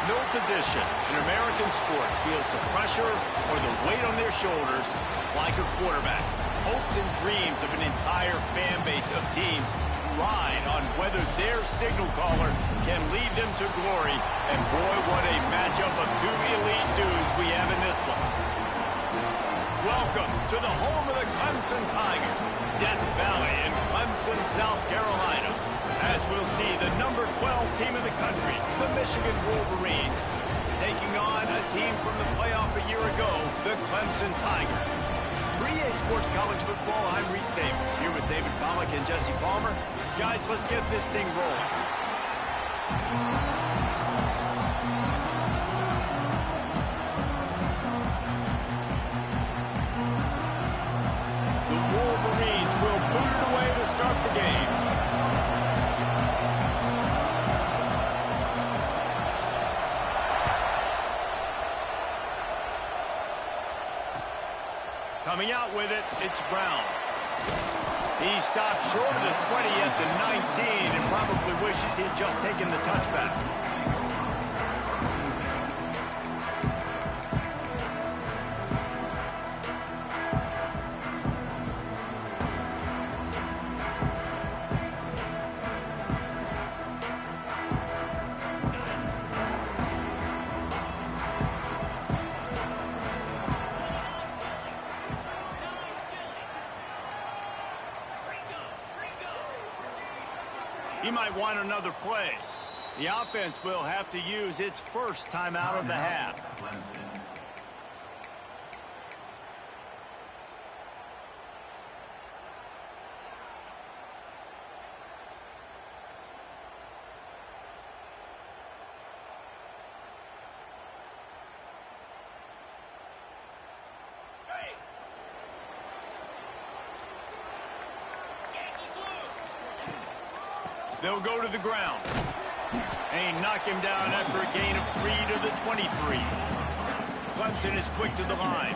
No position in American sports feels the pressure or the weight on their shoulders like a quarterback. Hopes and dreams of an entire fan base of teams ride on whether their signal caller can lead them to glory. And boy, what a matchup of two elite dudes we have in this one. Welcome to the home of the Clemson Tigers, Death Valley in Clemson, South Carolina. As we'll see the number 12 team in the country, the Michigan Wolverines, taking on a team from the playoff a year ago, the Clemson Tigers. For EA Sports College Football, I'm Reese Davis, here with David Pollack and Jesse Palmer. Guys, let's get this thing rolling. The Wolverines will boot it away to start the game. Coming out with it, it's Brown. He stopped short of the 20 at the 19 and probably wishes he'd just taken the touchback. He might want another play. The offense will have to use its first timeout of the half. They'll go to the ground. And knock him down after a gain of 3 to the 23. Clemson is quick to the line.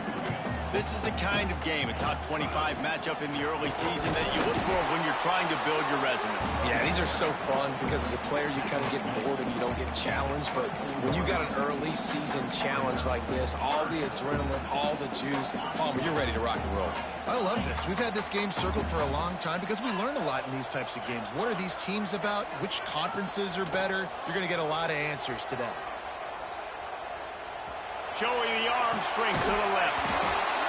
This is the kind of game, a top 25 matchup in the early season, that you look for when you're trying to build your resume. Yeah, these are so fun because as a player, you kind of get bored if you don't get challenged. But when you got an early season challenge like this, all the adrenaline, all the juice, Palmer, you're ready to rock and roll. I love this. We've had this game circled for a long time because we learn a lot in these types of games. What are these teams about? Which conferences are better? You're going to get a lot of answers today. Showing the arm strength to the left.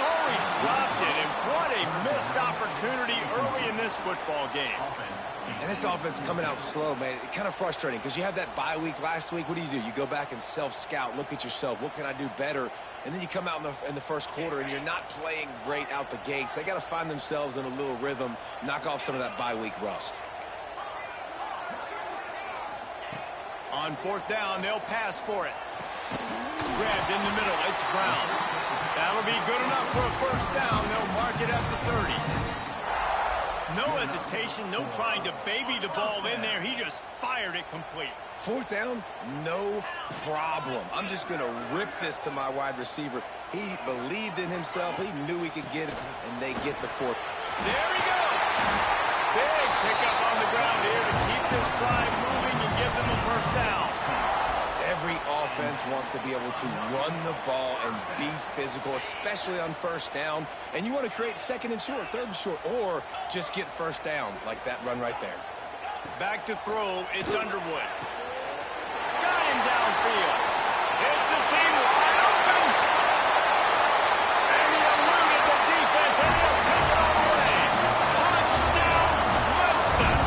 Oh, he dropped it, and what a missed opportunity early in this football game. And this offense coming out slow, man. It's kind of frustrating because you have that bye week last week. What do? You go back and self-scout, look at yourself. What can I do better? And then you come out in the first quarter, and you're not playing great out the gates. They got to find themselves in a little rhythm, knock off some of that bye week rust. On fourth down, they'll pass for it. Grabbed in the middle, it's Brown. That'll be good enough for a first down. They'll mark it at the 30. No hesitation, no trying to baby the ball in there. He just fired it complete. Fourth down, no problem. I'm just going to rip this to my wide receiver. He believed in himself. He knew he could get it, and they get the fourth. There he goes. Big pickup on the ground here to keep this drive moving and give them a first down. Every offense wants to be able to run the ball and be physical, especially on first down. And you want to create second and short, third and short, or just get first downs like that run right there. Back to throw, it's Underwood. Got him downfield. It's a seam wide open. And he eluded the defense, and he'll take it all the way. Touchdown, Clemson.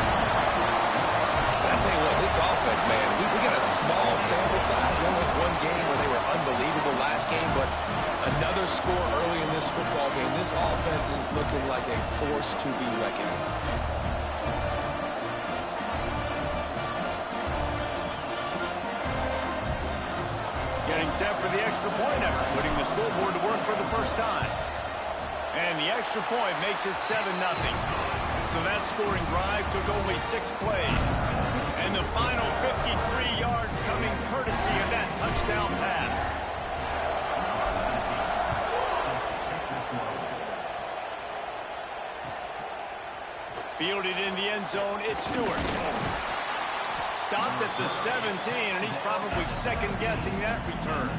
I tell you what, this offense, man, we got a small sample size. We only had one game where they were unbelievable last game, but another score early in this football game. This offense is looking like a force to be reckoned with. Getting set for the extra point after putting the scoreboard to work for the first time. And the extra point makes it 7-0. So that scoring drive took only 6 plays. And the final 53 yards coming courtesy of that touchdown pass. Fielded in the end zone, it's Stewart. Stopped at the 17, and he's probably second-guessing that return.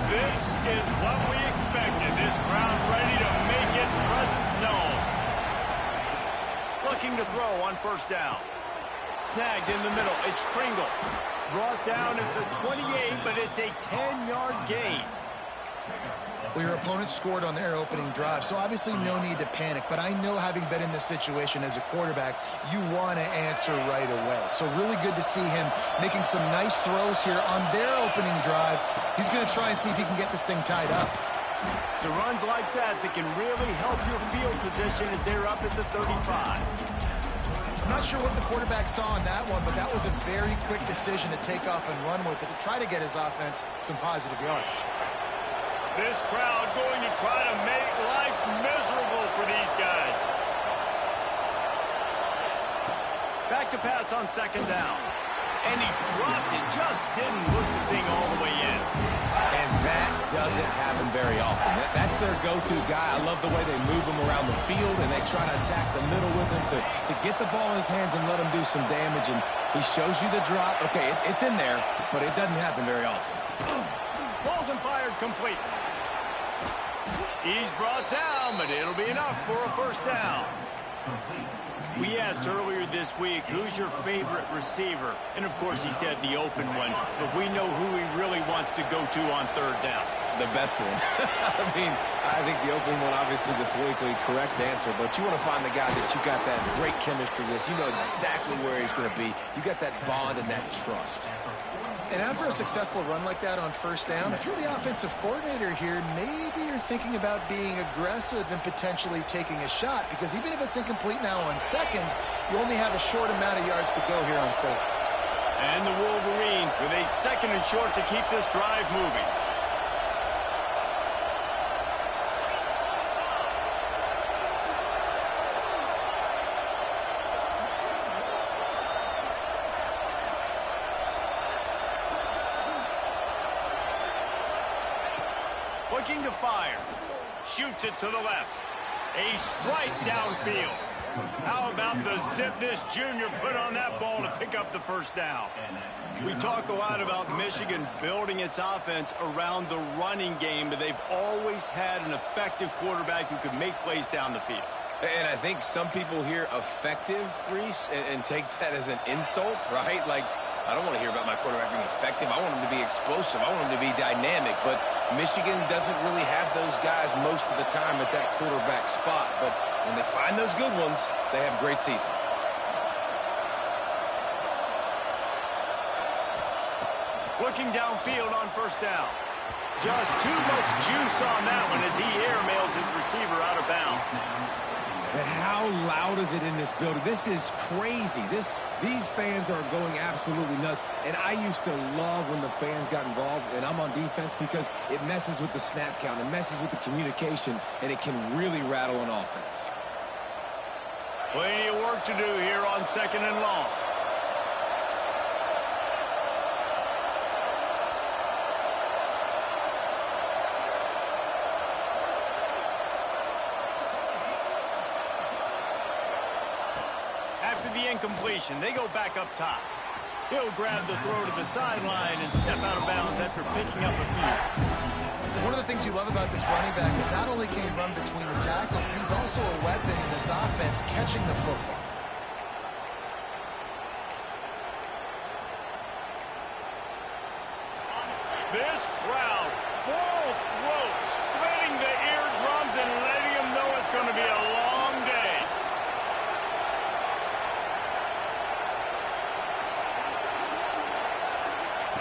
This is what we expected. This crowd ready to make its presence known. Looking to throw on first down. Snagged in the middle. It's Pringle. Brought down at the 28, but it's a 10-yard gain. Well, your opponent scored on their opening drive, so obviously no need to panic. But I know, having been in this situation as a quarterback, you want to answer right away. So really good to see him making some nice throws here on their opening drive. He's going to try and see if he can get this thing tied up. It's runs like that that can really help your field position as they're up at the 35. I'm not sure what the quarterback saw on that one, but that was a very quick decision to take off and run with it to try to get his offense some positive yards. This crowd going to try to make life miserable for these guys. Back to pass on second down. And he dropped it, just didn't look the thing all the way in. And that doesn't happen very often. That's their go-to guy. I love the way they move him around the field, and they try to attack the middle with him to get the ball in his hands and let him do some damage. And he shows you the drop. Okay, it's in there, but it doesn't happen very often. Balls and fired complete. He's brought down, but it'll be enough for a first down. We asked earlier this week, who's your favorite receiver? And, of course, he said the open one. But we know who he really wants to go to on third down. The best one. I mean, I think the open one, obviously the politically correct answer. But you want to find the guy that you got that great chemistry with. You know exactly where he's going to be. You got that bond and that trust. And after a successful run like that on first down, if you're the offensive coordinator here, maybe you're thinking about being aggressive and potentially taking a shot, because even if it's incomplete now on second, you only have a short amount of yards to go here on third. And the Wolverines with a second and short to keep this drive moving. Looking to fire. Shoots it to the left. A strike downfield. How about the zip this junior put on that ball to pick up the first down? We talk a lot about Michigan building its offense around the running game, but they've always had an effective quarterback who could make plays down the field. And I think some people hear effective, Reese, and take that as an insult, right? Like, I don't want to hear about my quarterback being effective. I want him to be explosive. I want him to be dynamic. But Michigan doesn't really have those guys most of the time at that quarterback spot. But when they find those good ones, they have great seasons. Looking downfield on first down. Just too much juice on that one as he airmails his receiver out of bounds. And how loud is it in this building? This is crazy. These fans are going absolutely nuts. And I used to love when the fans got involved, and I'm on defense, because it messes with the snap count. It messes with the communication, and it can really rattle an offense. Plenty of work to do here on second and long. After the incompletion, they go back up top. He'll grab the throw to the sideline and step out of bounds after picking up a few. One of the things you love about this running back is not only can he run between the tackles, but he's also a weapon in this offense catching the football. This crowd, full throat, splitting the eardrums and letting them know it's going to be a long day.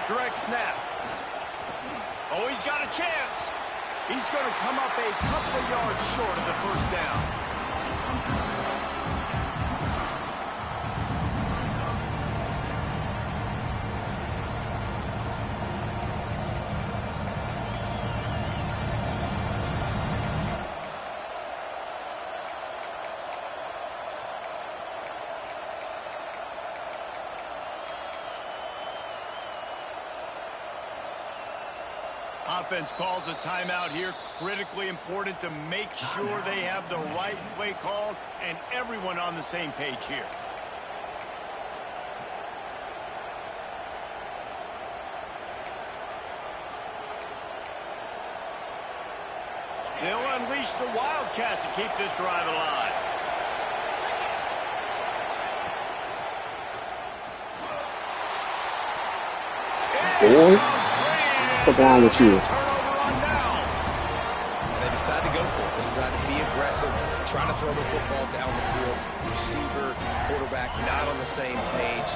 Direct snap. Oh, he's got a chance. He's going to come up a couple of yards short of the first down. Offense calls a timeout here. Critically important to make sure they have the right play called and everyone on the same page here. They'll unleash the Wildcat to keep this drive alive. Boy, what's wrong with you? They decide to go for it. They decide to be aggressive, try to throw the football down the field. Receiver, quarterback, not on the same page.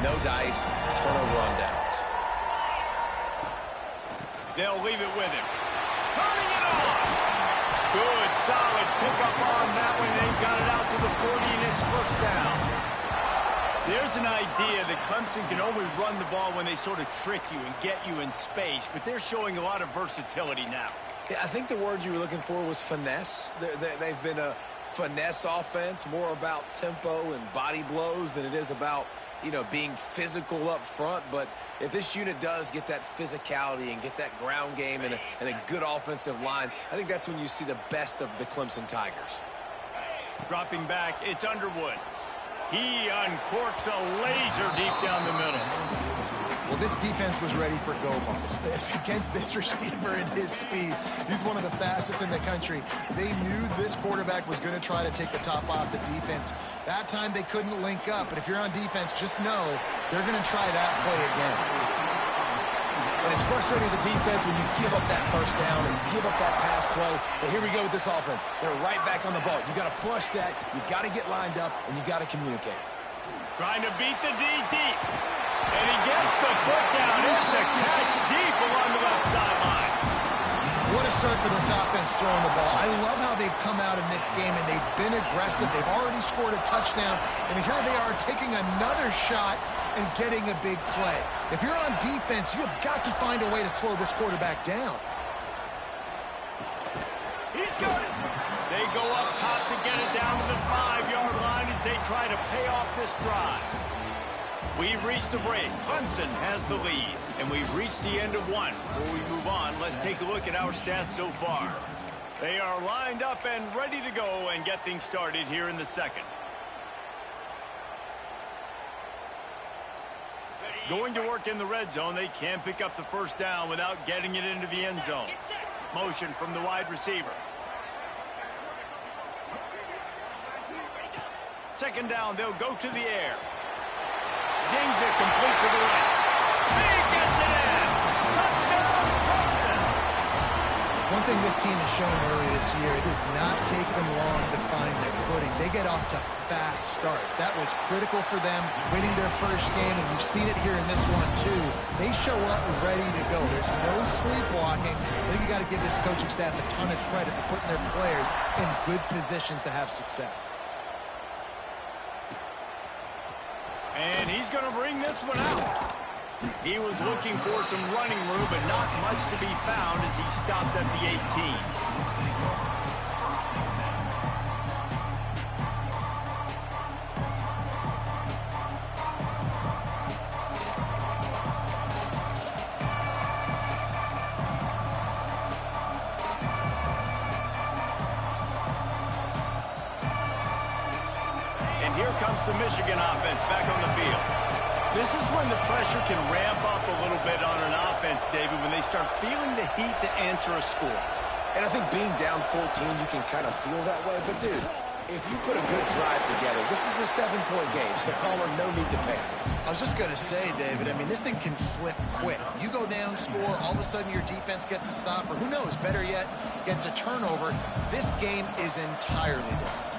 No dice, turnover on downs. They'll leave it with him. Turning it on. Good, solid pickup on that one. They've got it out to the 40, and it's first down. There's an idea that Clemson can only run the ball when they sort of trick you and get you in space, but they're showing a lot of versatility now. Yeah, I think the word you were looking for was finesse. They've been a finesse offense, more about tempo and body blows than it is about, being physical up front. But if this unit does get that physicality and get that ground game and a good offensive line, I think that's when you see the best of the Clemson Tigers. Dropping back, it's Underwood. He uncorks a laser deep down the middle. Well, this defense was ready for go balls. Against this receiver and his speed, he's one of the fastest in the country. They knew this quarterback was going to try to take the top off the defense. That time they couldn't link up, but if you're on defense, just know they're going to try that play again. And it's frustrating as a defense when you give up that first down and give up that pass play. But here we go with this offense. They're right back on the ball. You got to flush that. You got to get lined up, and you got to communicate. Trying to beat the D deep. And he gets the foot down. It's a catch deep along the left sideline. What a start for this offense throwing the ball. I love how they've come out in this game, and they've been aggressive. They've already scored a touchdown, and here they are taking another shot and getting a big play. If you're on defense, you have got to find a way to slow this quarterback down. He's got it. They go up top to get it down to the 5-yard line as they try to pay off this drive. We've reached the break. Clemson has the lead, and we've reached the end of one. Before we move on, let's take a look at our stats so far. They are lined up and ready to go and get things started here in the second. Going to work in the red zone, they can't pick up the first down without getting it into the end zone. Motion from the wide receiver. Second down, they'll go to the air. Zings it complete to the right. He gets it in. Touchdown, Clemson. One thing this team has shown early this year, it does not take them long to find their footing. They get off to fast starts. That was critical for them, winning their first game, and you've seen it here in this one too. They show up ready to go. There's no sleepwalking. I think you got to give this coaching staff a ton of credit for putting their players in good positions to have success. And he's going to bring this one out. He was looking for some running room, but not much to be found as he stopped at the 18. And here comes the Michigan offense back on the field. This is when the pressure can ramp up a little bit on an offense, David, when they start feeling the heat to answer a score. And I think being down 14, you can kind of feel that way. But, dude, if you put a good drive together, this is a 7-point game, so Palmer, no need to panic. I was just going to say, David, I mean, this thing can flip quick. You go down, score, all of a sudden your defense gets a stop, or who knows, better yet, gets a turnover. This game is entirely different.